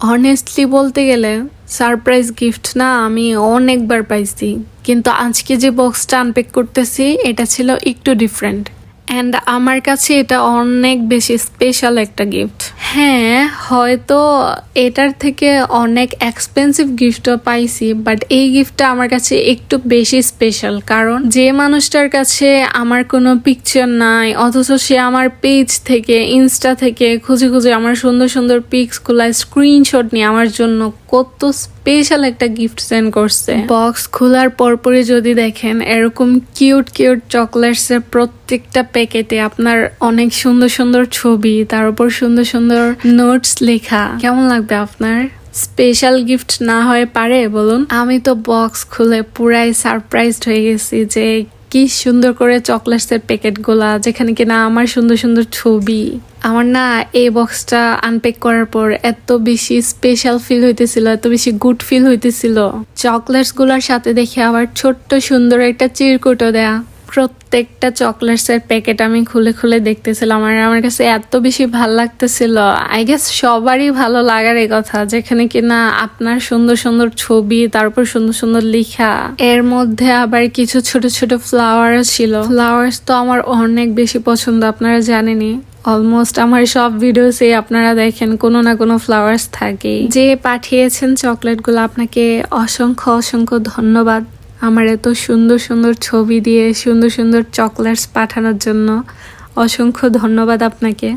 Honestly বলতে গেলে surprise gift না আমি অনেকবার পাইছি, কিন্তু আজকে যে বক্সটা আনপ্যাক করতেছি এটা ছিল একটু ডিফারেন্ট অ্যান্ড আমার কাছে এটা অনেক বেশি স্পেশাল একটা গিফট। হ্যাঁ, হয়তো এটার থেকে অনেক এক্সপেন্সিভ গিফটও পাইছি, বাট এই গিফটটা আমার কাছে একটু বেশি স্পেশাল। কারণ যে মানুষটার কাছে আমার কোনো পিকচার নাই, অথচ সে আমার পেজ থেকে ইনস্টা থেকে খুঁজে খুঁজে আমার সুন্দর সুন্দর পিক্সগুলা স্ক্রিনশট নিয়ে আমার জন্য কত স্পেশাল একটা গিফট সেন্ড করছে। বক্স খোলার পরপরই যদি দেখেন এরকম কিউট কিউট চকলেটস এর প্রত্যেকটা প্যাকেটে আপনার অনেক সুন্দর সুন্দর ছবি, তার উপর সুন্দর সুন্দর নোটস লেখা, কেমন লাগবে আপনার? স্পেশাল গিফট না হয়ে পারে বলুন? আমি তো বক্স খুলে পুরাই সারপ্রাইজড হয়ে গেছি যে কি সুন্দর করে চকলেটস এর প্যাকেট গুলা, যেখানে কিনা আমার সুন্দর সুন্দর ছবি। আমার না এই বক্সটা আনপ্যাক করার পর এত বেশি স্পেশাল ফিল হইতেছিল, এত বেশি গুড ফিল হইতেছিল। চকলেটস গুলার সাথে দেখে আবার ছোট্ট সুন্দর একটা চিরকুটও দেয়া। প্রত্যেকটা চকলেটস এর প্যাকেট আমি খুলে খুলে দেখতেছিলাম আর আমার কাছে এত বেশি ভাল লাগতেছিল। আই গেস সবারই ভালো লাগার এই কথা, যেখানে কিনা আপনার সুন্দর সুন্দর ছবি, তারপর সুন্দর সুন্দর লেখা, এর মধ্যে আবার কিছু ছোট ছোট ফ্লাওয়ারও ছিল। ফ্লাওয়ার্স তো আমার অনেক বেশি পছন্দ, আপনারা জানেনই। অলমোস্ট আমার সব ভিডিওসে আপনারা দেখেন কোনো না কোনো ফ্লাওয়ার্স থাকে। যে পাঠিয়েছেন চকলেটগুলো আপনাকে অসংখ্য অসংখ্য ধন্যবাদ আমার এত সুন্দর সুন্দর ছবি দিয়ে সুন্দর সুন্দর চকলেটস পাঠানোর জন্য। অসংখ্য ধন্যবাদ আপনাকে।